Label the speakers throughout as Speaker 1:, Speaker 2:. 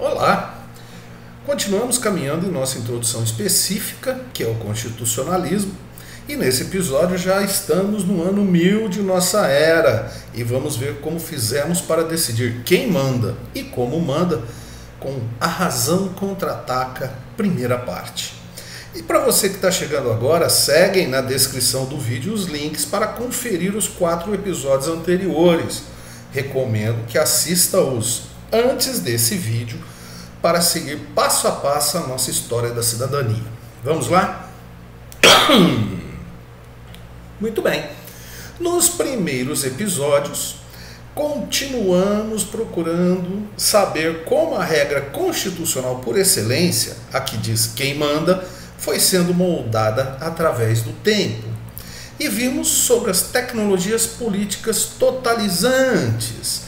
Speaker 1: Olá! Continuamos caminhando em nossa introdução específica, que é o constitucionalismo, e nesse episódio já estamos no ano 1000 de nossa era e vamos ver como fizemos para decidir quem manda e como manda com A Razão Contra-Ataca, primeira parte. E para você que está chegando agora, seguem na descrição do vídeo os links para conferir os 4 episódios anteriores. Recomendo que assista-os antes desse vídeo para seguir passo a passo a nossa história da cidadania. Vamos lá? Muito bem. Nos primeiros episódios, continuamos procurando saber como a regra constitucional por excelência, a que diz quem manda, foi sendo moldada através do tempo. E vimos sobre as tecnologias políticas totalizantes,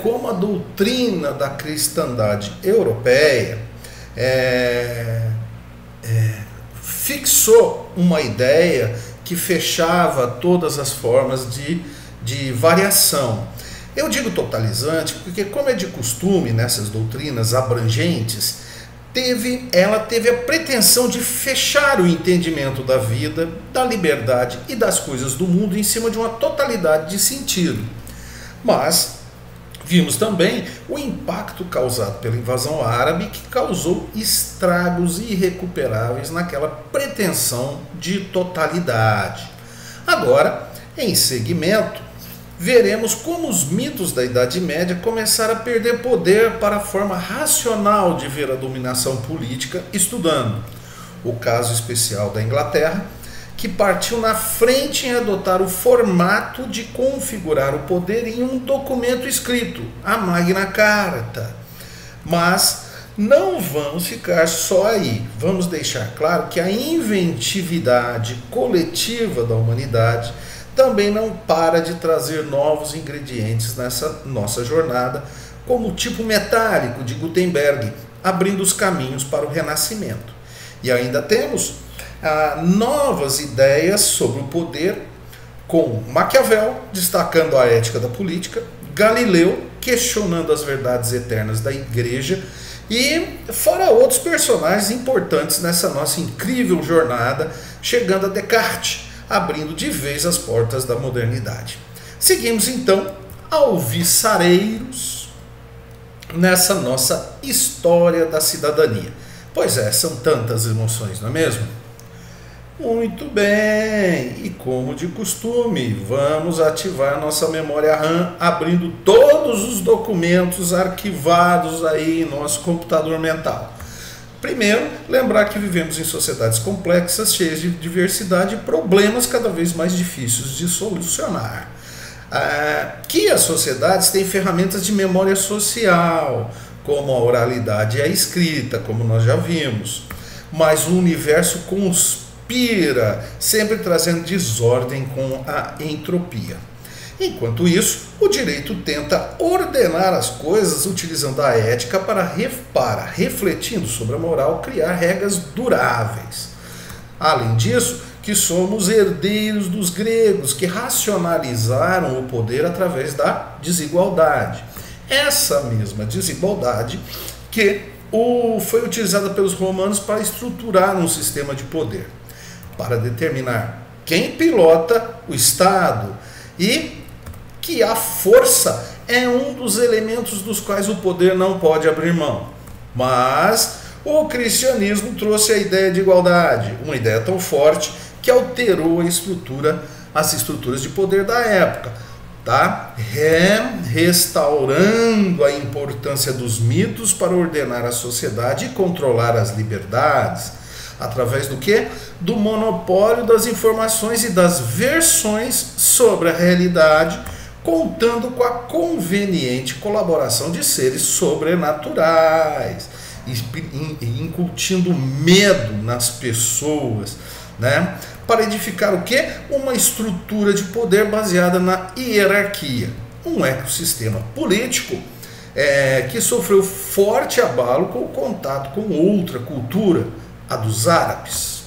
Speaker 1: como a doutrina da cristandade europeia fixou uma ideia que fechava todas as formas de variação. Eu digo totalizante porque, como é de costume nessas doutrinas abrangentes, ela teve a pretensão de fechar o entendimento da vida, da liberdade e das coisas do mundo em cima de uma totalidade de sentido. Mas vimos também o impacto causado pela invasão árabe, que causou estragos irrecuperáveis naquela pretensão de totalidade. Agora, em segmento, veremos como os mitos da Idade Média começaram a perder poder para a forma racional de ver a dominação política, estudando o caso especial da Inglaterra, que partiu na frente em adotar o formato de configurar o poder em um documento escrito, a Magna Carta. Mas não vamos ficar só aí. Vamos deixar claro que a inventividade coletiva da humanidade também não para de trazer novos ingredientes nessa nossa jornada, como o tipo metálico de Gutenberg, abrindo os caminhos para o Renascimento. E ainda temos novas ideias sobre o poder, com Maquiavel destacando a ética da política, Galileu questionando as verdades eternas da igreja e fora outros personagens importantes nessa nossa incrível jornada, chegando a Descartes, abrindo de vez as portas da modernidade. Seguimos então alvissareiros nessa nossa história da cidadania. Pois é, são tantas emoções, não é mesmo? Muito bem, e como de costume, vamos ativar nossa memória RAM, abrindo todos os documentos arquivados aí em nosso computador mental. Primeiro, lembrar que vivemos em sociedades complexas, cheias de diversidade e problemas cada vez mais difíceis de solucionar. Que as sociedades têm ferramentas de memória social, como a oralidade e a escrita, como nós já vimos, mas o universo conspira, sempre trazendo desordem com a entropia. Enquanto isso, o direito tenta ordenar as coisas utilizando a ética para, refletindo sobre a moral, criar regras duráveis. Além disso, que somos herdeiros dos gregos, que racionalizaram o poder através da desigualdade. Essa mesma desigualdade que foi utilizada pelos romanos para estruturar um sistema de poder, para determinar quem pilota o Estado, e que a força é um dos elementos dos quais o poder não pode abrir mão. Mas o cristianismo trouxe a ideia de igualdade, uma ideia tão forte que alterou as estruturas de poder da época, restaurando a importância dos mitos para ordenar a sociedade e controlar as liberdades, através do quê? Do monopólio das informações e das versões sobre a realidade, contando com a conveniente colaboração de seres sobrenaturais, incutindo medo nas pessoas, para edificar o quê? Uma estrutura de poder baseada na hierarquia. Um ecossistema político que sofreu forte abalo com o contato com outra cultura, a dos árabes.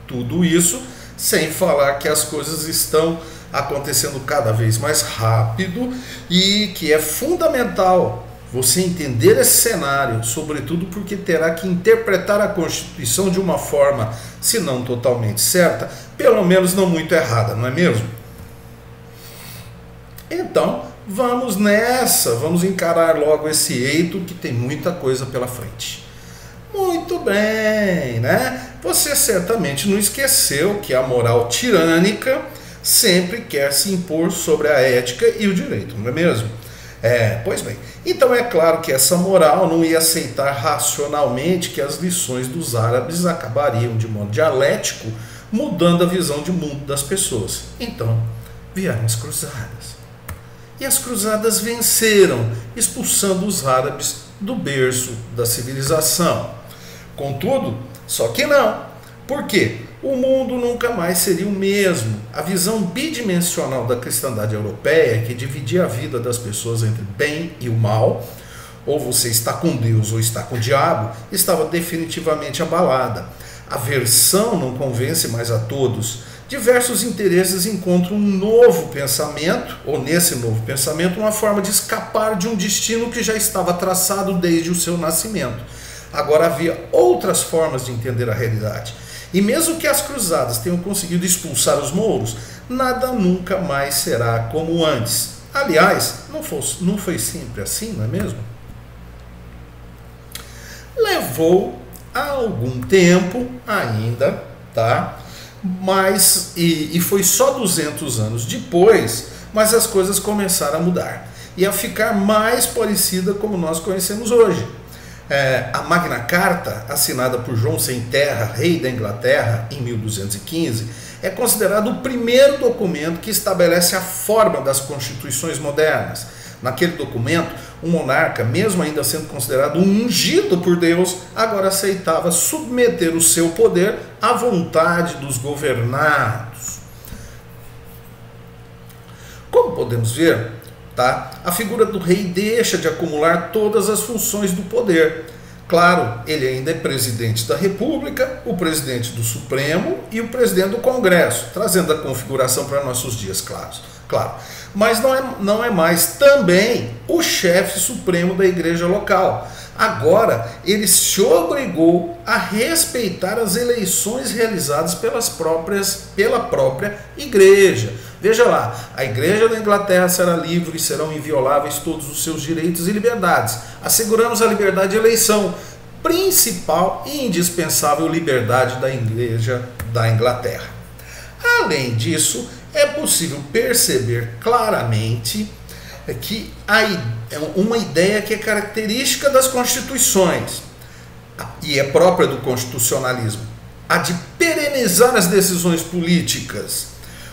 Speaker 1: Tudo isso sem falar que as coisas estão acontecendo cada vez mais rápido e que é fundamental você entender esse cenário, sobretudo porque terá que interpretar a Constituição de uma forma, se não totalmente certa, pelo menos não muito errada, não é mesmo? Então, vamos nessa, vamos encarar logo esse eito que tem muita coisa pela frente. Muito bem, né? Você certamente não esqueceu que a moral tirânica sempre quer se impor sobre a ética e o direito, não é mesmo? Pois bem, então é claro que essa moral não ia aceitar racionalmente que as lições dos árabes acabariam de modo dialético mudando a visão de mundo das pessoas. Então vieram as cruzadas. E as cruzadas venceram, expulsando os árabes do berço da civilização. Contudo, só que não. Por quê? O mundo nunca mais seria o mesmo. A visão bidimensional da cristandade europeia, que dividia a vida das pessoas entre bem e o mal, ou você está com Deus ou está com o diabo, estava definitivamente abalada. A versão não convence mais a todos. Diversos interesses encontram um novo pensamento, ou nesse novo pensamento, uma forma de escapar de um destino que já estava traçado desde o seu nascimento. Agora havia outras formas de entender a realidade. E mesmo que as cruzadas tenham conseguido expulsar os mouros, nada nunca mais será como antes. Aliás, não foi sempre assim, não é mesmo? Levou algum tempo ainda, tá? Mas, e foi só 200 anos depois, mas as coisas começaram a mudar e a ficar mais parecida como nós conhecemos hoje. A Magna Carta, assinada por João Sem Terra, rei da Inglaterra, em 1215, é considerado o primeiro documento que estabelece a forma das constituições modernas. Naquele documento, o monarca, mesmo ainda sendo considerado um ungido por Deus, agora aceitava submeter o seu poder à vontade dos governados. Como podemos ver, a figura do rei deixa de acumular todas as funções do poder. Claro, ele ainda é presidente da República, o presidente do Supremo e o presidente do Congresso, trazendo a configuração para nossos dias, claro. Mas não é mais também o chefe supremo da igreja local. Agora, ele se obrigou a respeitar as eleições realizadas pela própria igreja. Veja lá, a igreja da Inglaterra será livre e serão invioláveis todos os seus direitos e liberdades. Asseguramos a liberdade de eleição, principal e indispensável liberdade da igreja da Inglaterra. Além disso, é possível perceber claramente que uma ideia que é característica das constituições e é própria do constitucionalismo, a de perenizar as decisões políticas.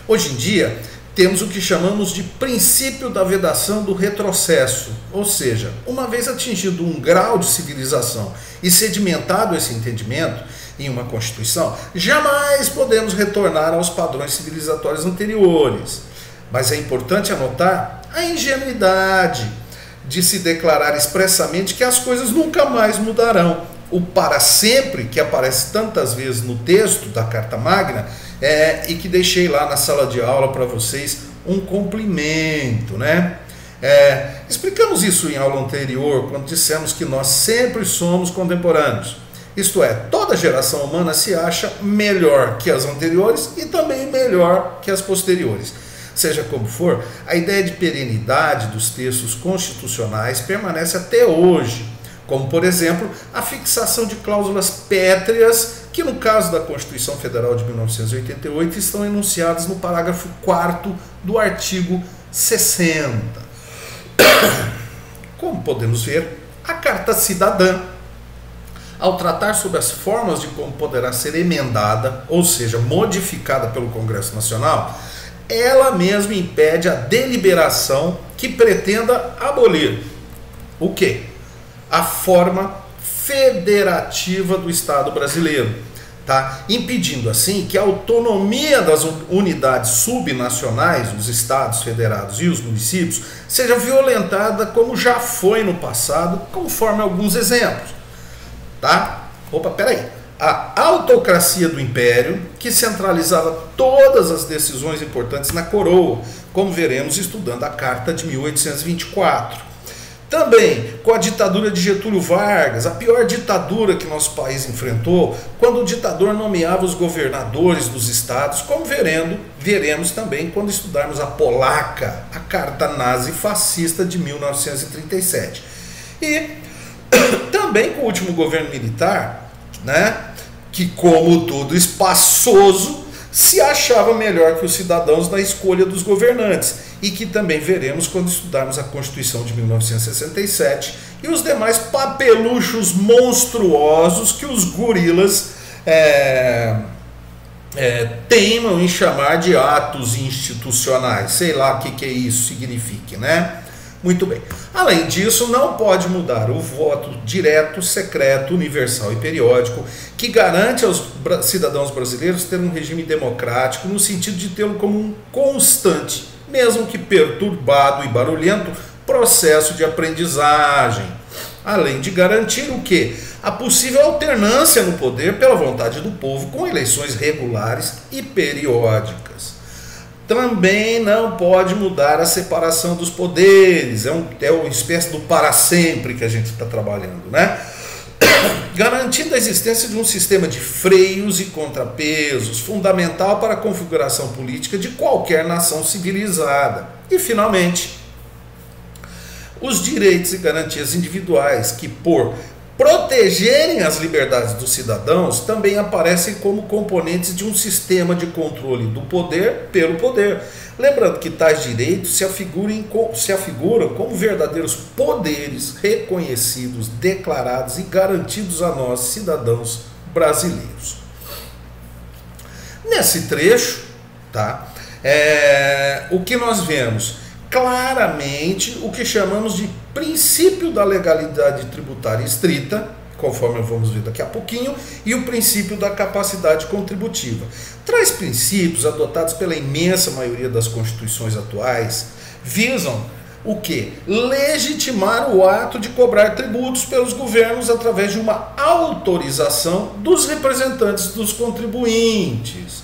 Speaker 1: Hoje em dia, temos o que chamamos de princípio da vedação do retrocesso, ou seja, uma vez atingido um grau de civilização e sedimentado esse entendimento em uma Constituição, jamais podemos retornar aos padrões civilizatórios anteriores. Mas é importante anotar a ingenuidade de se declarar expressamente que as coisas nunca mais mudarão. O para sempre, que aparece tantas vezes no texto da Carta Magna, e que deixei lá na sala de aula para vocês um complemento, né? Explicamos isso em aula anterior, quando dissemos que nós sempre somos contemporâneos. Isto é, toda geração humana se acha melhor que as anteriores e também melhor que as posteriores. Seja como for, a ideia de perenidade dos textos constitucionais permanece até hoje, como, por exemplo, a fixação de cláusulas pétreas, que no caso da Constituição Federal de 1988 estão enunciadas no parágrafo 4º do artigo 60. Como podemos ver, a Carta Cidadã, ao tratar sobre as formas de como poderá ser emendada, ou seja, modificada pelo Congresso Nacional, ela mesma impede a deliberação que pretenda abolir o quê? A forma federativa do Estado brasileiro, impedindo assim que a autonomia das unidades subnacionais, os estados federados e os municípios, seja violentada como já foi no passado, conforme alguns exemplos. A autocracia do Império, que centralizava todas as decisões importantes na coroa, como veremos estudando a Carta de 1824. Também com a ditadura de Getúlio Vargas, a pior ditadura que nosso país enfrentou, quando o ditador nomeava os governadores dos estados, como veremos também quando estudarmos a polaca, a carta nazi fascista de 1937. E também com o último governo militar, né, que, como todo espaçoso, se achava melhor que os cidadãos na escolha dos governantes, e que também veremos quando estudarmos a Constituição de 1967 e os demais papeluchos monstruosos que os gorilas teimam em chamar de atos institucionais. Sei lá o que isso signifique, né? Muito bem. Além disso, não pode mudar o voto direto, secreto, universal e periódico, que garante aos cidadãos brasileiros ter um regime democrático no sentido de tê-lo como um constante, mesmo que perturbado e barulhento, processo de aprendizagem. Além de garantir o quê? A possível alternância no poder pela vontade do povo, com eleições regulares e periódicas. Também não pode mudar a separação dos poderes, é uma espécie do para sempre que a gente está trabalhando, né? Garantindo a existência de um sistema de freios e contrapesos, fundamental para a configuração política de qualquer nação civilizada. E, finalmente, os direitos e garantias individuais que, por protegerem as liberdades dos cidadãos, também aparecem como componentes de um sistema de controle do poder pelo poder. Lembrando que tais direitos se afiguram como verdadeiros poderes reconhecidos, declarados e garantidos a nós, cidadãos brasileiros. Nesse trecho, tá, o que nós vemos? Claramente o que chamamos de princípio da legalidade tributária estrita, conforme vamos ver daqui a pouquinho, e o princípio da capacidade contributiva. Tais princípios, adotados pela imensa maioria das constituições atuais, visam o quê? Legitimar o ato de cobrar tributos pelos governos através de uma autorização dos representantes dos contribuintes.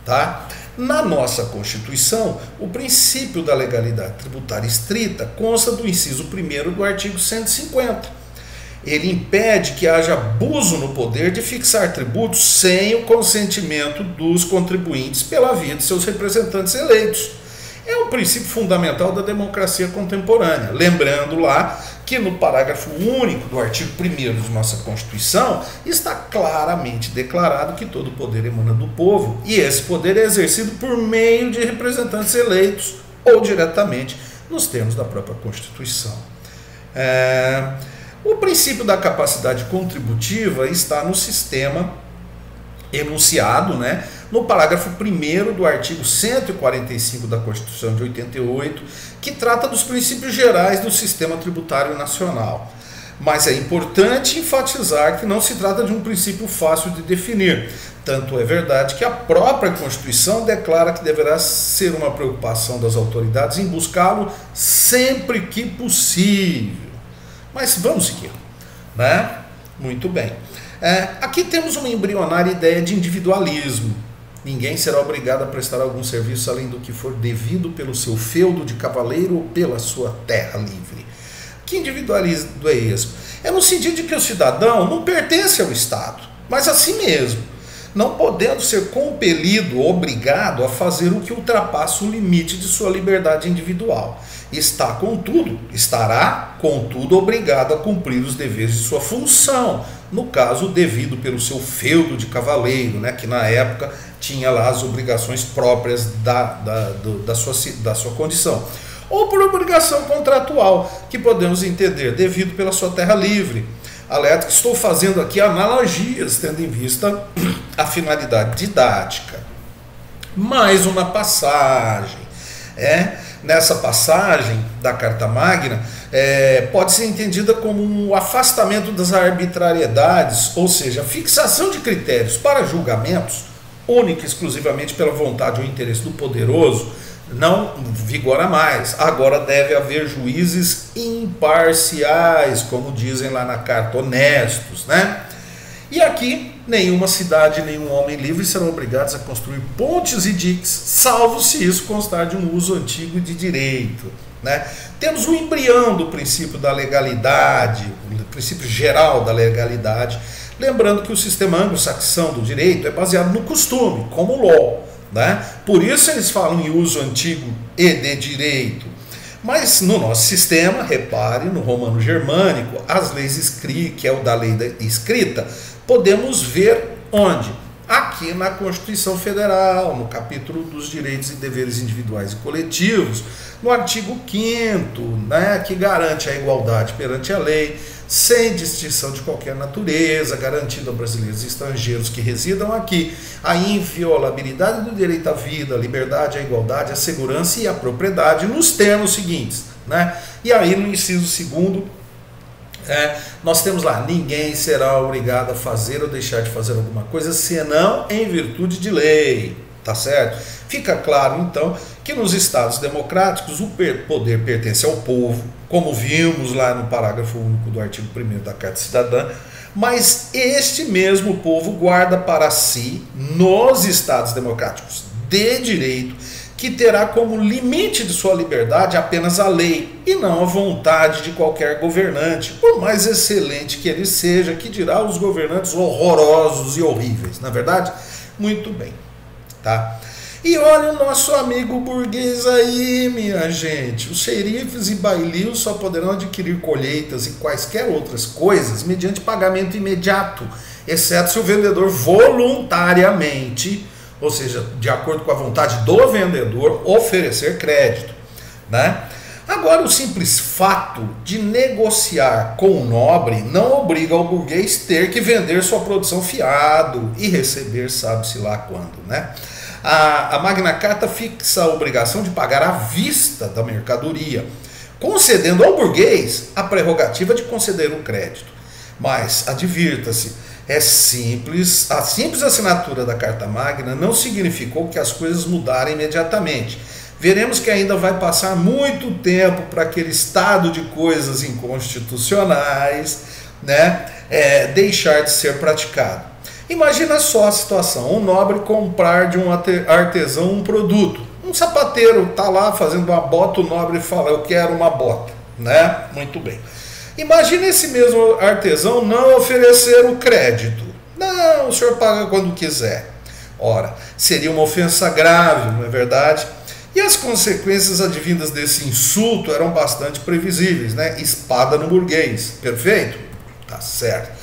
Speaker 1: Tá? Na nossa Constituição, o princípio da legalidade tributária estrita consta do inciso 1º do artigo 150. Ele impede que haja abuso no poder de fixar tributos sem o consentimento dos contribuintes pela via de seus representantes eleitos. É um princípio fundamental da democracia contemporânea. Lembrando lá que no parágrafo único do artigo 1º de nossa Constituição está claramente declarado que todo poder emana do povo e esse poder é exercido por meio de representantes eleitos ou diretamente nos termos da própria Constituição. O princípio da capacidade contributiva está no sistema enunciado, né, no parágrafo 1º do artigo 145 da Constituição de 88, que trata dos princípios gerais do sistema tributário nacional. Mas é importante enfatizar que não se trata de um princípio fácil de definir. Tanto é verdade que a própria Constituição declara que deverá ser uma preocupação das autoridades em buscá-lo sempre que possível. Mas vamos seguir, né? Muito bem. Aqui temos uma embrionária ideia de individualismo. Ninguém será obrigado a prestar algum serviço além do que for devido pelo seu feudo de cavaleiro ou pela sua terra livre. Que individualismo é esse? É no sentido de que o cidadão não pertence ao Estado, mas a si mesmo, não podendo ser compelido ou obrigado a fazer o que ultrapassa o limite de sua liberdade individual. Estará, contudo, obrigado a cumprir os deveres de sua função, no caso, devido pelo seu feudo de cavaleiro, né, que na época tinha lá as obrigações próprias da sua condição. Ou por obrigação contratual, que podemos entender, devido pela sua terra livre. Alerta que estou fazendo aqui analogias, tendo em vista a finalidade didática. Mais uma passagem. Nessa passagem da Carta Magna, pode ser entendida como um afastamento das arbitrariedades, ou seja, a fixação de critérios para julgamentos, única e exclusivamente pela vontade ou interesse do poderoso, não vigora mais. Agora deve haver juízes imparciais, como dizem lá na carta, honestos, né? E aqui, nenhuma cidade, nenhum homem livre serão obrigados a construir pontes e diques, salvo se isso constar de um uso antigo de direito. né? Temos o embrião do princípio da legalidade, o princípio geral da legalidade, lembrando que o sistema anglo-saxão do direito é baseado no costume, como o law, né? Por isso eles falam em uso antigo e de direito. Mas no nosso sistema, repare, no romano germânico, as leis escritas, que é o da lei escrita, podemos ver onde? Aqui na Constituição Federal, no capítulo dos direitos e deveres individuais e coletivos, no artigo 5º, né, que garante a igualdade perante a lei, sem distinção de qualquer natureza, garantindo a brasileiros e estrangeiros que residam aqui a inviolabilidade do direito à vida, à liberdade, à igualdade, à segurança e à propriedade, nos termos seguintes, né? E aí no inciso 2º, nós temos lá: ninguém será obrigado a fazer ou deixar de fazer alguma coisa senão em virtude de lei, tá certo? Fica claro então que nos estados democráticos o poder pertence ao povo, como vimos lá no parágrafo único do artigo 1º da Carta Cidadã, mas este mesmo povo guarda para si, nos estados democráticos de direito, que terá como limite de sua liberdade apenas a lei, e não a vontade de qualquer governante, por mais excelente que ele seja, que dirá os governantes horrorosos e horríveis, na verdade? Muito bem, tá? E olha o nosso amigo burguês aí, minha gente. Os xerifes e bailios só poderão adquirir colheitas e quaisquer outras coisas mediante pagamento imediato, exceto se o vendedor voluntariamente, ou seja, de acordo com a vontade do vendedor, oferecer crédito, né? Agora, o simples fato de negociar com o nobre não obriga o burguês ter que vender sua produção fiado e receber sabe-se lá quando, né? A Magna Carta fixa a obrigação de pagar à vista da mercadoria, concedendo ao burguês a prerrogativa de conceder o crédito. Mas, advirta-se, a simples assinatura da Carta Magna não significou que as coisas mudaram imediatamente. Veremos que ainda vai passar muito tempo para aquele estado de coisas inconstitucionais, né, deixar de ser praticado. Imagina só a situação: um nobre comprar de um artesão um produto. Um sapateiro está lá fazendo uma bota, o nobre fala: eu quero uma bota, né? Muito bem. Imagina esse mesmo artesão não oferecer o crédito. Não, o senhor paga quando quiser. Ora, seria uma ofensa grave, não é verdade? E as consequências advindas desse insulto eram bastante previsíveis, né? Espada no burguês, perfeito? Tá certo.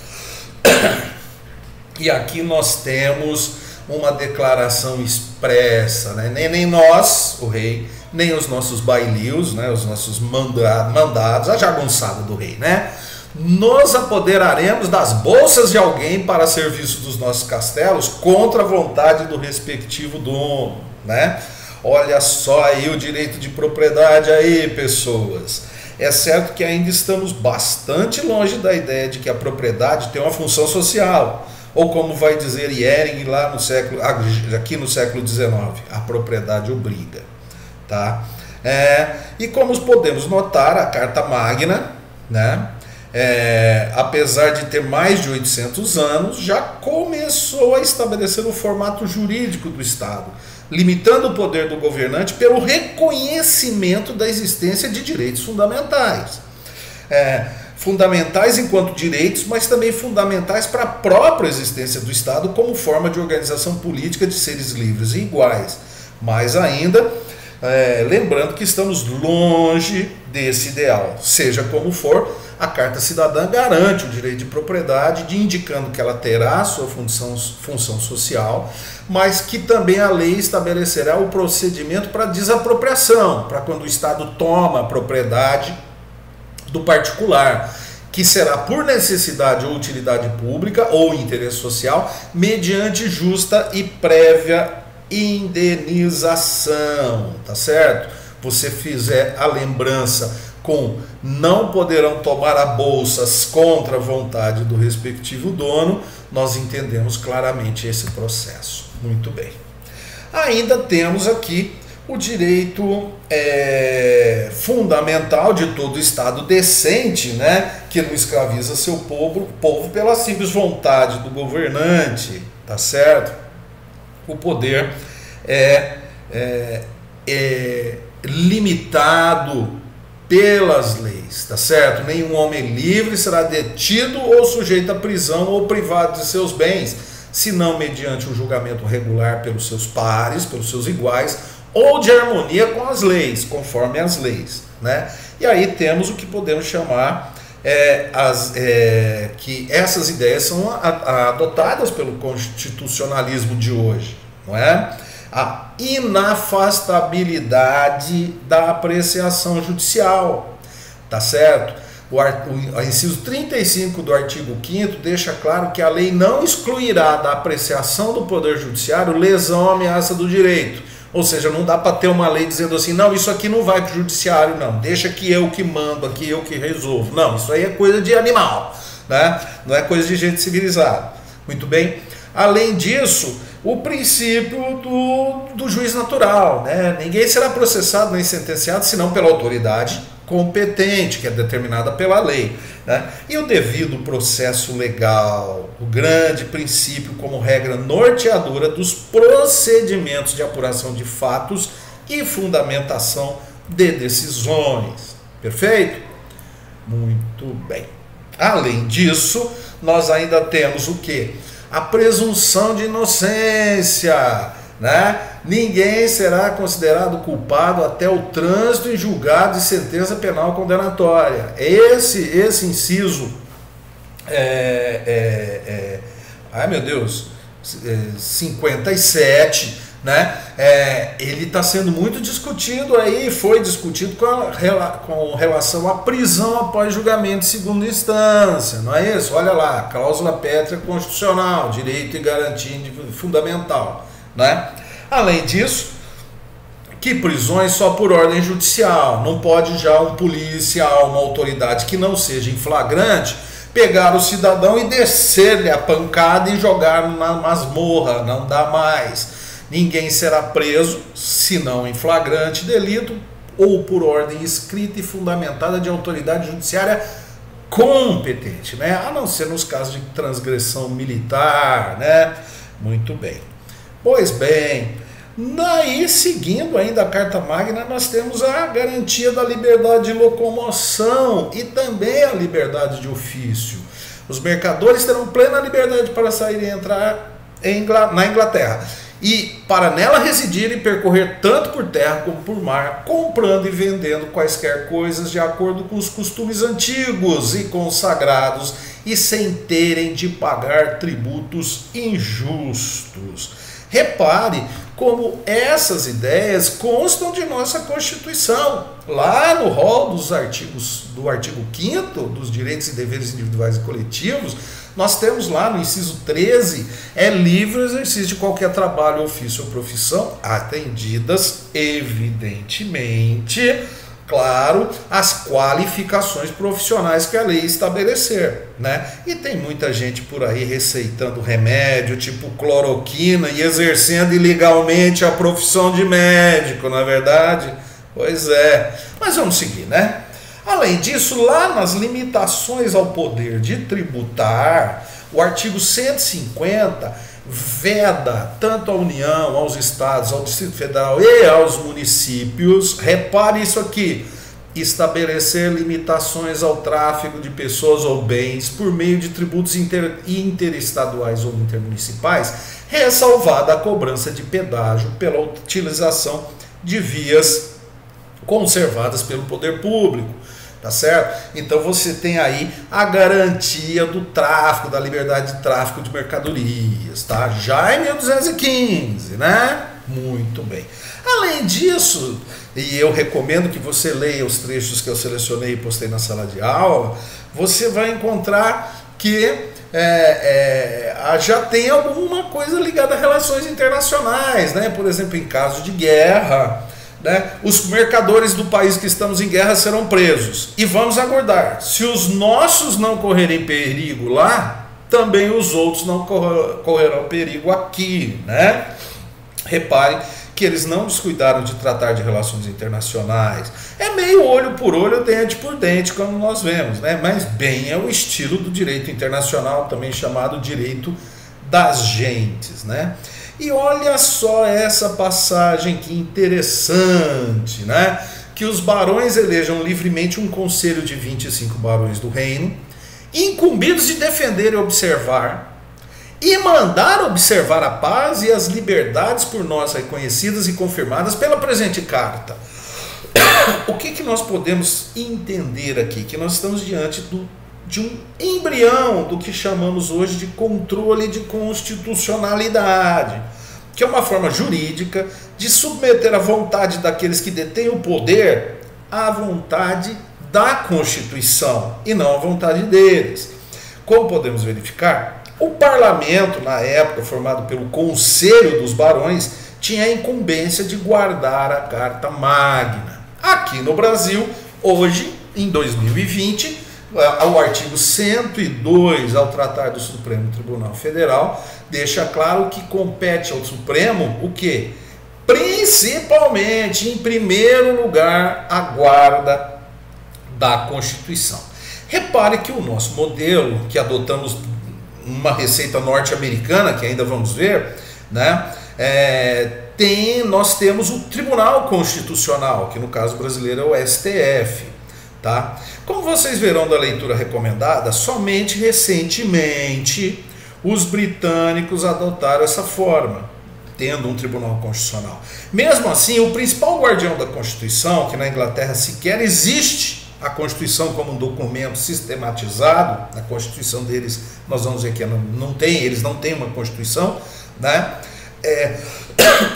Speaker 1: E aqui nós temos uma declaração expressa, né? Nem nós, o rei, nem os nossos bailios, né? Os nossos mandados, a jagunçada do rei, né? Nos apoderaremos das bolsas de alguém para serviço dos nossos castelos contra a vontade do respectivo dono, né? Olha só aí o direito de propriedade aí, pessoas. É certo que ainda estamos bastante longe da ideia de que a propriedade tem uma função social, ou como vai dizer Ehring lá aqui no século XIX, a propriedade obriga, tá? E como podemos notar, a Carta Magna, né, apesar de ter mais de 800 anos, já começou a estabelecer o formato jurídico do Estado, limitando o poder do governante pelo reconhecimento da existência de direitos fundamentais. Fundamentais enquanto direitos, mas também fundamentais para a própria existência do Estado como forma de organização política de seres livres e iguais. Mais ainda, lembrando que estamos longe desse ideal. Seja como for, a Carta Cidadã garante o direito de propriedade, indicando que ela terá sua função social, mas que também a lei estabelecerá o procedimento para desapropriação, para quando o Estado toma a propriedade do particular, que será por necessidade ou utilidade pública ou interesse social, mediante justa e prévia indenização, tá certo? Você fizer a lembrança com não poderão tomar a bolsa contra a vontade do respectivo dono, nós entendemos claramente esse processo. Muito bem. Ainda temos aqui o direito fundamental de todo Estado decente, né, que não escraviza seu povo pela simples vontade do governante, tá certo? O poder é limitado pelas leis, tá certo? Nenhum homem livre será detido ou sujeito à prisão ou privado de seus bens, senão mediante um julgamento regular pelos seus pares, pelos seus iguais, ou de harmonia com as leis, conforme as leis, né? E aí temos o que podemos chamar que essas ideias são adotadas pelo constitucionalismo de hoje, não é? A inafastabilidade da apreciação judicial, tá certo? O inciso 35 do artigo 5º deixa claro que a lei não excluirá da apreciação do Poder Judiciário lesão ou ameaça do direito. Ou seja, não dá para ter uma lei dizendo assim, não, isso aqui não vai para o judiciário, não, deixa que eu que mando, aqui eu que resolvo. Não, isso aí é coisa de animal, né? Não é coisa de gente civilizada. Muito bem? Além disso, o princípio do juiz natural, né? Ninguém será processado nem sentenciado senão pela autoridade competente, que é determinada pela lei, né? E o devido processo legal, o grande princípio como regra norteadora dos procedimentos de apuração de fatos e fundamentação de decisões. Perfeito? Muito bem. Além disso, nós ainda temos o quê? A presunção de inocência, né? Ninguém será considerado culpado até o trânsito em julgado de sentença penal condenatória. Esse inciso ai meu Deus, 57, né? Ele está sendo muito discutido aí, foi discutido com relação à prisão após julgamento de segunda instância, não é isso? Olha lá, cláusula pétrea constitucional, direito e garantia fundamental, né? Além disso, que prisões só por ordem judicial, não pode já um policial, uma autoridade que não seja em flagrante, pegar o cidadão e descer-lhe a pancada e jogar na masmorra, não dá mais. Ninguém será preso, senão em flagrante delito ou por ordem escrita e fundamentada de autoridade judiciária competente, né? A não ser nos casos de transgressão militar, né? Muito bem. Pois bem, daí seguindo ainda a Carta Magna, nós temos a garantia da liberdade de locomoção e também a liberdade de ofício. Os mercadores terão plena liberdade para sair e entrar na Inglaterra e para nela residir e percorrer tanto por terra como por mar, comprando e vendendo quaisquer coisas de acordo com os costumes antigos e consagrados e sem terem de pagar tributos injustos. Repare como essas ideias constam de nossa Constituição. Lá no rol dos artigos, do artigo 5º, dos direitos e deveres individuais e coletivos, nós temos lá no inciso 13, livre exercício de qualquer trabalho, ofício ou profissão, atendidas, evidentemente, claro, as qualificações profissionais que a lei estabelecer, né? E tem muita gente por aí receitando remédio tipo cloroquina e exercendo ilegalmente a profissão de médico, não é verdade? Pois é, mas vamos seguir, né? Além disso, lá nas limitações ao poder de tributar, o artigo 150 veda tanto à União, aos estados, ao Distrito Federal e aos municípios, repare isso aqui, estabelecer limitações ao tráfego de pessoas ou bens por meio de tributos interestaduais ou intermunicipais, ressalvada a cobrança de pedágio pela utilização de vias conservadas pelo poder público. Tá certo? Então você tem aí a garantia do tráfico, da liberdade de tráfico de mercadorias, tá? Já em 1215, né? Muito bem. Além disso, e eu recomendo que você leia os trechos que eu selecionei e postei na sala de aula, você vai encontrar que já tem alguma coisa ligada a relações internacionais, né? Por exemplo, em caso de guerra, né, os mercadores do país que estamos em guerra serão presos. E vamos aguardar. Se os nossos não correrem perigo lá, também os outros não correrão perigo aqui, né? Repare que eles não descuidaram de tratar de relações internacionais. É meio olho por olho, dente por dente, como nós vemos, né? Mas bem é o estilo do direito internacional, também chamado direito das gentes, né? E olha só essa passagem que interessante, né? que os barões elejam livremente um conselho de 25 barões do reino, incumbidos de defender e observar, e mandar observar a paz e as liberdades por nós reconhecidas e confirmadas pela presente carta. O que nós podemos entender aqui? Que nós estamos diante de um embrião do que chamamos hoje de controle de constitucionalidade, que é uma forma jurídica de submeter a vontade daqueles que detêm o poder à vontade da Constituição e não à vontade deles. Como podemos verificar, o parlamento, na época formado pelo Conselho dos Barões, tinha a incumbência de guardar a Carta Magna. Aqui no Brasil, hoje, em 2020, o artigo 102 ao Tratar do Supremo Tribunal Federal deixa claro que compete ao Supremo o quê? Principalmente, em primeiro lugar, a guarda da Constituição. Repare que o nosso modelo, que adotamos uma receita norte-americana, que ainda vamos ver, né, nós temos o Tribunal Constitucional, que no caso brasileiro é o STF. Tá? Como vocês verão da leitura recomendada, somente recentemente os britânicos adotaram essa forma, tendo um Tribunal Constitucional. Mesmo assim, o principal guardião da Constituição, que na Inglaterra sequer existe a Constituição como um documento sistematizado, na Constituição deles, nós vamos ver que não tem, eles não têm uma Constituição, né?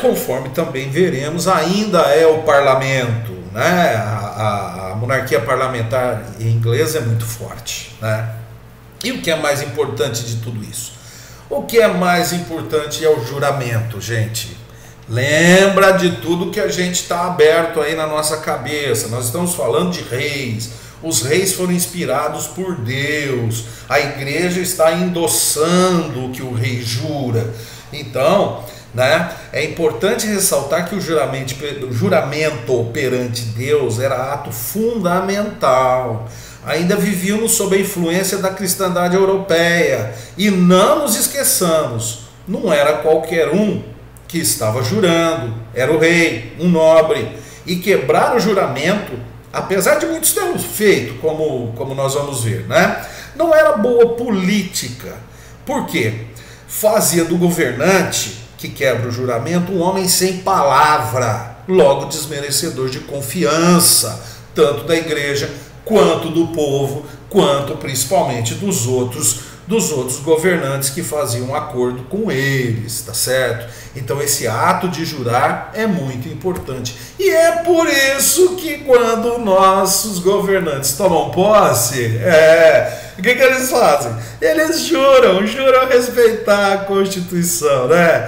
Speaker 1: Conforme também veremos, ainda é o parlamento, né? A monarquia parlamentar inglesa é muito forte, né? E o que é mais importante de tudo isso? O que é mais importante é o juramento, gente. Lembra de tudo que a gente está aberto aí na nossa cabeça. Nós estamos falando de reis. Os reis foram inspirados por Deus. A igreja está endossando o que o rei jura. Então, né, é importante ressaltar que o juramento perante Deus era ato fundamental. Ainda vivíamos sob a influência da cristandade europeia. E não nos esqueçamos, não era qualquer um que estava jurando, era o rei, um nobre. E quebrar o juramento, apesar de muitos termos feito, como nós vamos ver, né, não era boa política. Por quê? Fazia do governante que quebra o juramento um homem sem palavra, logo desmerecedor de confiança, tanto da igreja, quanto do povo, quanto principalmente dos outros governantes que faziam acordo com eles, tá certo? Então esse ato de jurar é muito importante. E é por isso que quando nossos governantes tomam posse, o que eles fazem? Eles juram respeitar a Constituição, né?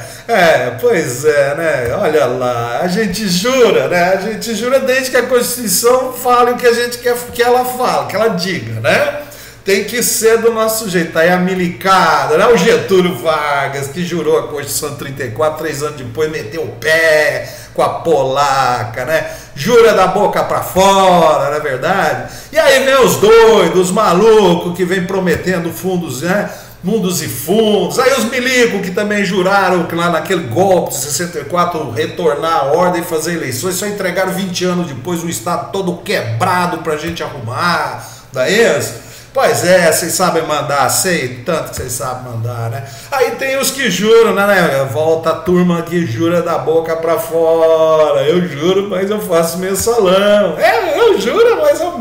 Speaker 1: Pois é, né? Olha lá, a gente jura, né? A gente jura desde que a Constituição fale o que a gente quer que ela fale, que ela diga, né? Tem que ser do nosso jeito. Aí a milicada, né? O Getúlio Vargas, que jurou a Constituição de 34, 3 anos depois meteu o pé com a polaca, né? Jura da boca pra fora, não é verdade? E aí vem os doidos, os malucos que vem prometendo fundos, né? Mundos e fundos. Aí os milicos que também juraram que lá naquele golpe de 64 retornar à ordem e fazer eleições, só entregaram 20 anos depois o Estado todo quebrado pra gente arrumar. Não é isso? Pois é, vocês sabem mandar, sei tanto que vocês sabem mandar, né? Aí tem os que juram, né? Volta a turma que jura da boca pra fora. Eu juro, mas eu faço mensalão. Eu juro, mas eu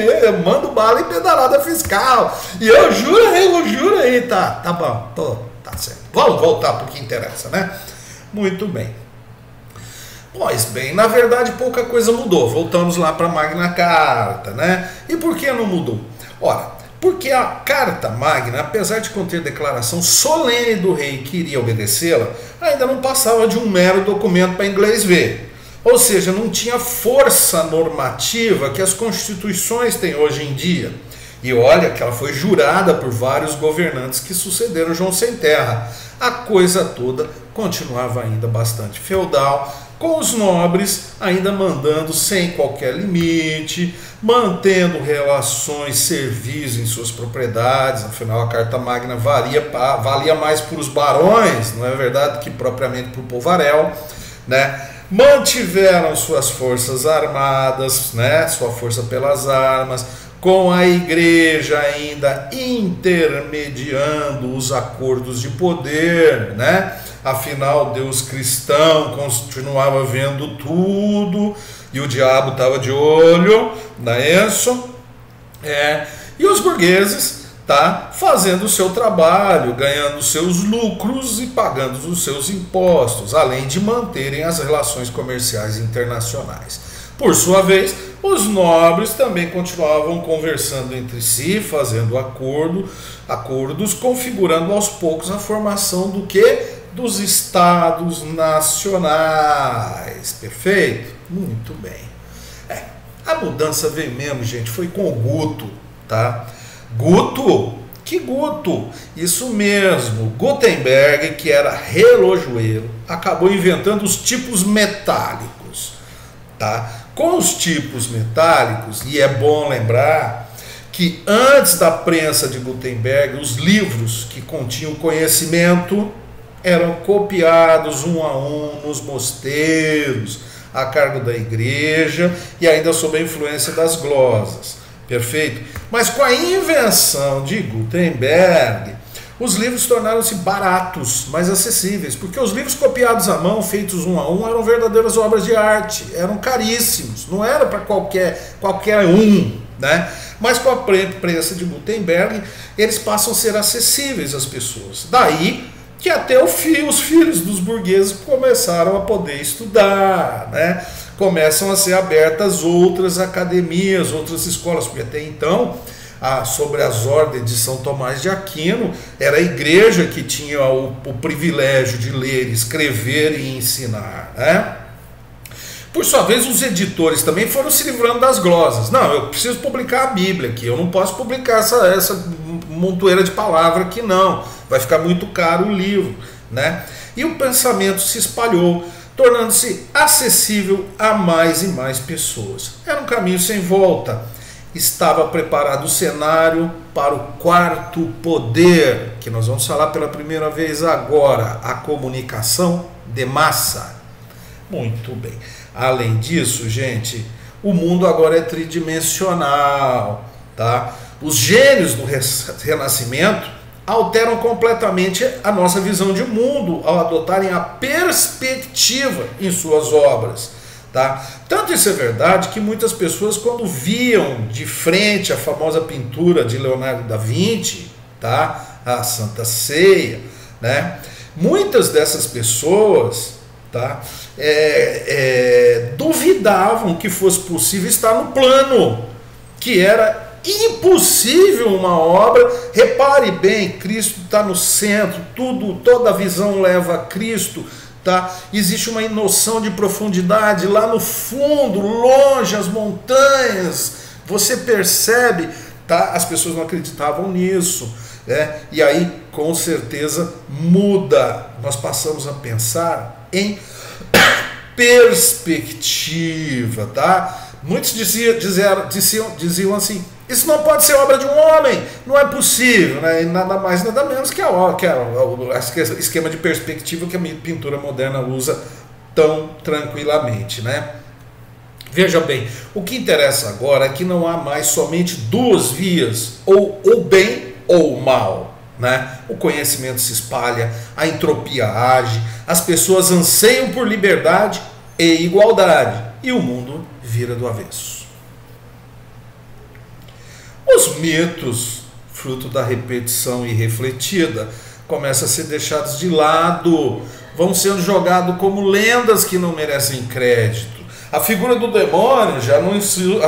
Speaker 1: mando bala e pedalada fiscal. E eu juro aí, tá bom, tá certo. Vamos voltar pro que interessa, né? Muito bem. Pois bem, na verdade pouca coisa mudou. Voltamos lá pra Magna Carta, né? E por que não mudou? Ora, porque a Carta Magna, apesar de conter declaração solene do rei que iria obedecê-la, ainda não passava de um mero documento para inglês ver. Ou seja, não tinha força normativa que as constituições têm hoje em dia. E olha que ela foi jurada por vários governantes que sucederam João Sem Terra. A coisa toda continuava ainda bastante feudal, com os nobres ainda mandando sem qualquer limite, mantendo relações servis em suas propriedades. Afinal, a Carta Magna valia mais para os barões, não é verdade, que propriamente para o povaréu, né? mantiveram suas forças armadas, né, sua força pelas armas, com a igreja ainda intermediando os acordos de poder, né? Afinal, Deus cristão continuava vendo tudo e o diabo estava de olho, não é isso? E os burgueses fazendo o seu trabalho, ganhando seus lucros e pagando os seus impostos, além de manterem as relações comerciais internacionais. Por sua vez, os nobres também continuavam conversando entre si, fazendo acordos, configurando aos poucos a formação do quê? Dos estados nacionais. Perfeito? Muito bem. A mudança veio mesmo, gente, foi com o Guto, tá? Guto? Que Guto? Isso mesmo, Gutenberg, que era relojoeiro, acabou inventando os tipos metálicos, tá? Com os tipos metálicos, e é bom lembrar que antes da prensa de Gutenberg, os livros que continham conhecimento eram copiados um a um nos mosteiros, a cargo da igreja e ainda sob a influência das glosas. Perfeito? Mas com a invenção de Gutenberg, os livros tornaram-se baratos, mais acessíveis, porque os livros copiados à mão, feitos um a um, eram verdadeiras obras de arte, eram caríssimos, não era para qualquer um, né? Mas com a prensa de Gutenberg, eles passam a ser acessíveis às pessoas. Daí que até os filhos dos burgueses começaram a poder estudar, né? Começam a ser abertas outras academias, outras escolas, porque até então, sobre as ordens de São Tomás de Aquino, era a igreja que tinha o privilégio de ler, escrever e ensinar, né? Por sua vez, os editores também foram se livrando das glosas. Não, eu preciso publicar a Bíblia aqui, eu não posso publicar essa montoeira de palavra aqui não, vai ficar muito caro o livro, né? E o pensamento se espalhou, tornando-se acessível a mais e mais pessoas. Era um caminho sem volta. Estava preparado o cenário para o quarto poder, que nós vamos falar pela primeira vez agora, a comunicação de massa. Muito bem. Além disso, gente, o mundo agora é tridimensional, tá? Os gênios do Renascimento alteram completamente a nossa visão de mundo ao adotarem a perspectiva em suas obras, tá? Tanto isso é verdade que muitas pessoas, quando viam de frente a famosa pintura de Leonardo da Vinci, tá? A Santa Ceia, né? Muitas dessas pessoas, tá? Duvidavam que fosse possível estar no plano, que era impossível uma obra. Repare bem, Cristo está no centro, toda a visão leva a Cristo, tá? Existe uma noção de profundidade lá no fundo, longe, as montanhas, você percebe, tá? As pessoas não acreditavam nisso, né? E aí, com certeza, muda. Nós passamos a pensar em perspectiva, tá? Muitos diziam assim: isso não pode ser obra de um homem, não é possível, né? E nada mais, nada menos que o esquema de perspectiva que a pintura moderna usa tão tranquilamente, né? Veja bem, o que interessa agora é que não há mais somente duas vias, ou o bem ou o mal, né? O conhecimento se espalha, a entropia age, as pessoas anseiam por liberdade e igualdade, e o mundo vira do avesso. Os mitos, fruto da repetição irrefletida, começam a ser deixados de lado, vão sendo jogados como lendas que não merecem crédito. A figura do demônio já não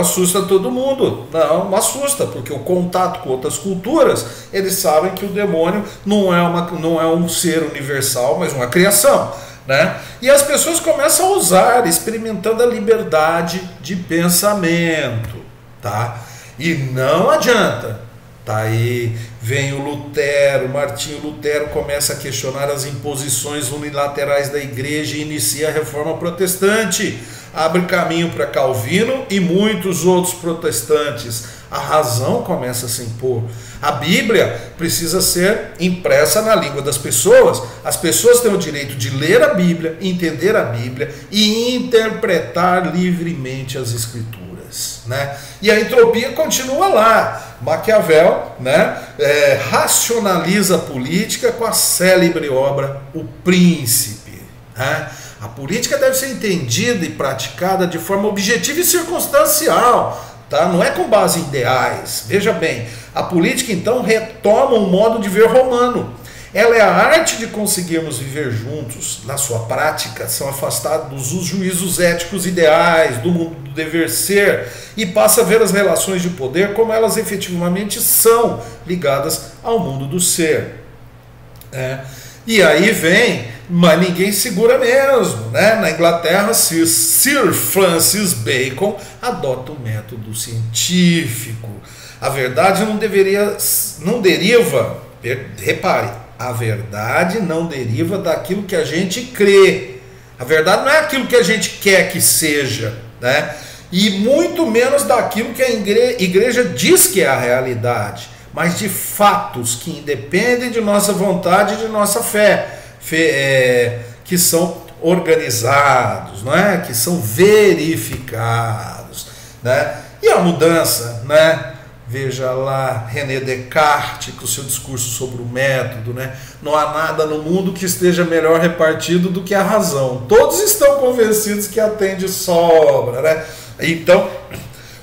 Speaker 1: assusta todo mundo, não assusta, porque o contato com outras culturas, eles sabem que o demônio não é um ser universal, mas uma criação, né? E as pessoas começam a usar, experimentando a liberdade de pensamento, tá? E não adianta. Tá aí, vem o Lutero, Martinho Lutero começa a questionar as imposições unilaterais da igreja e inicia a reforma protestante. Abre caminho para Calvino e muitos outros protestantes. A razão começa a se impor. A Bíblia precisa ser impressa na língua das pessoas. As pessoas têm o direito de ler a Bíblia, entender a Bíblia e interpretar livremente as Escrituras, né? E a entropia continua lá. Maquiavel, né, racionaliza a política com a célebre obra O Príncipe, né? A política deve ser entendida e praticada de forma objetiva e circunstancial, tá? Não é com base em ideais. Veja bem, a política então retoma um modo de ver romano. Ela é a arte de conseguirmos viver juntos. Na sua prática, são afastados os juízos éticos ideais, do mundo do dever ser, e passa a ver as relações de poder como elas efetivamente são, ligadas ao mundo do ser. E aí vem, mas ninguém segura mesmo, né? Na Inglaterra, Sir Francis Bacon adota o método científico. A verdade não deriva, repare, a verdade não deriva daquilo que a gente crê. A verdade não é aquilo que a gente quer que seja, né? E muito menos daquilo que a igreja diz que é a realidade, mas de fatos que independem de nossa vontade e de nossa fé, que são organizados, né? Que são verificados, né? E a mudança, né? Veja lá René Descartes com o seu discurso sobre o método, né? Não há nada no mundo que esteja melhor repartido do que a razão. Todos estão convencidos que a tem de sobra, né? Então,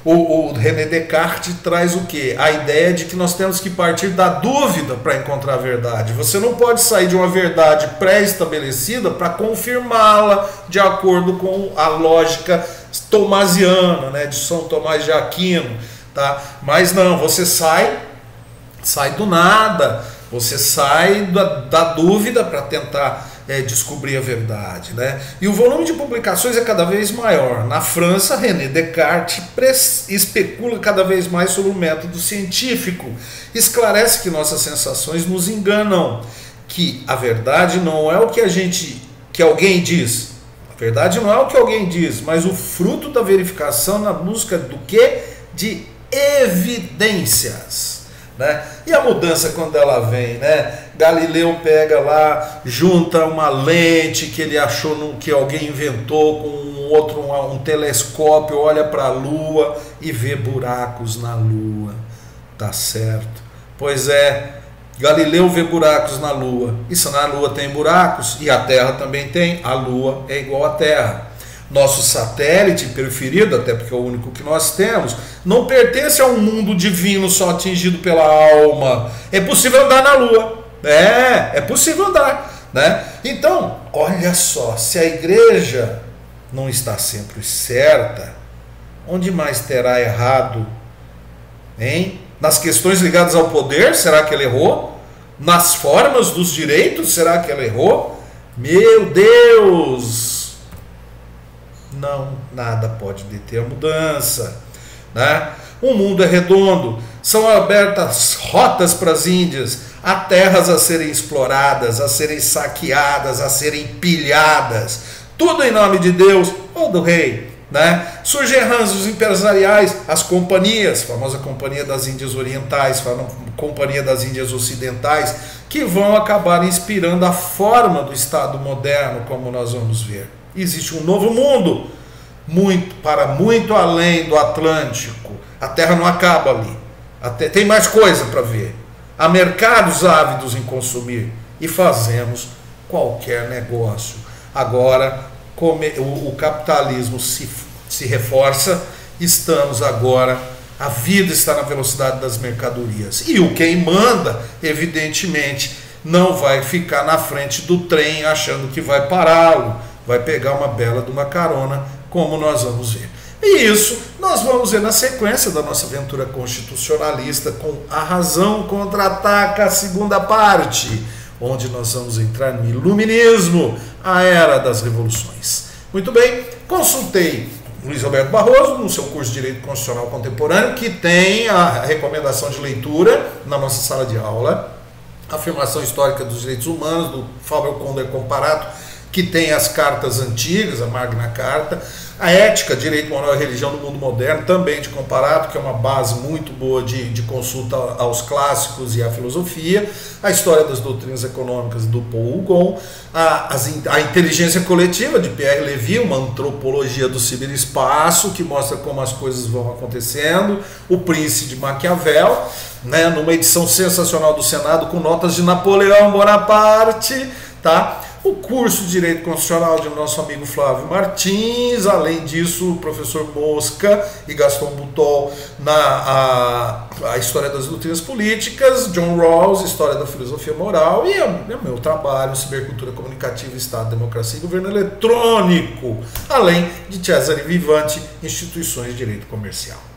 Speaker 1: o René Descartes traz o quê? A ideia de que nós temos que partir da dúvida para encontrar a verdade. Você não pode sair de uma verdade pré-estabelecida para confirmá-la de acordo com a lógica tomasiana, né? De São Tomás de Aquino. Tá? Mas não, você sai do nada, você sai da dúvida para tentar descobrir a verdade, né? E o volume de publicações é cada vez maior. Na França, René Descartes especula cada vez mais sobre o método científico, esclarece que nossas sensações nos enganam, que a verdade não é o que alguém diz. A verdade não é o que alguém diz, mas o fruto da verificação na busca do quê? De evidências, né? E a mudança quando ela vem, né? Galileu pega lá, junta uma lente que ele achou que alguém inventou com um telescópio, olha para a Lua e vê buracos na Lua, tá certo? Pois é, Galileu vê buracos na Lua. E se na Lua tem buracos e a Terra também tem, a Lua é igual à Terra. Nosso satélite preferido, até porque é o único que nós temos, não pertence a um mundo divino só atingido pela alma. É possível andar na Lua. É possível andar, né? Então, olha só, se a igreja não está sempre certa, onde mais terá errado? Hein? Nas questões ligadas ao poder, será que ela errou? Nas formas dos direitos, será que ela errou? Meu Deus! Não, nada pode deter a mudança, né? O mundo é redondo, são abertas rotas para as Índias, há terras a serem exploradas, a serem saqueadas, a serem pilhadas, tudo em nome de Deus ou do rei, né? Surgem arranjos empresariais, as companhias, a famosa Companhia das Índias Orientais, a Companhia das Índias Ocidentais, que vão acabar inspirando a forma do Estado moderno, como nós vamos ver. Existe um novo mundo, muito além do Atlântico. A Terra não acaba ali. Tem mais coisa para ver. Há mercados ávidos em consumir e fazemos qualquer negócio. Agora, o capitalismo se reforça, estamos agora, a vida está na velocidade das mercadorias. E quem manda, evidentemente, não vai ficar na frente do trem achando que vai pará-lo. Vai pegar uma bela de uma carona, como nós vamos ver. E isso nós vamos ver na sequência da nossa aventura constitucionalista com A Razão Contra-Ataca, a segunda parte, onde nós vamos entrar no iluminismo, a era das revoluções. Muito bem, consultei Luiz Roberto Barroso no seu curso de Direito Constitucional Contemporâneo, que tem a recomendação de leitura na nossa sala de aula, Afirmação Histórica dos Direitos Humanos, do Fábio Conder Comparato, que tem as cartas antigas, a Magna Carta, a Ética, Direito, Moral e Religião no Mundo Moderno, também de Comparato, que é uma base muito boa de consulta aos clássicos e à filosofia, a História das Doutrinas Econômicas do Paul Hugon, a Inteligência Coletiva de Pierre Levy, uma antropologia do ciberespaço que mostra como as coisas vão acontecendo, O Príncipe de Maquiavel, né, numa edição sensacional do Senado com notas de Napoleão Bonaparte, tá? O curso de Direito Constitucional de nosso amigo Flávio Martins, além disso, o professor Mosca e Gaston Butol a História das Doutrinas Políticas, John Rawls, História da Filosofia Moral, e o meu trabalho, Cibercultura Comunicativa, Estado, Democracia e Governo Eletrônico, além de Cesare Vivante, Instituições de Direito Comercial.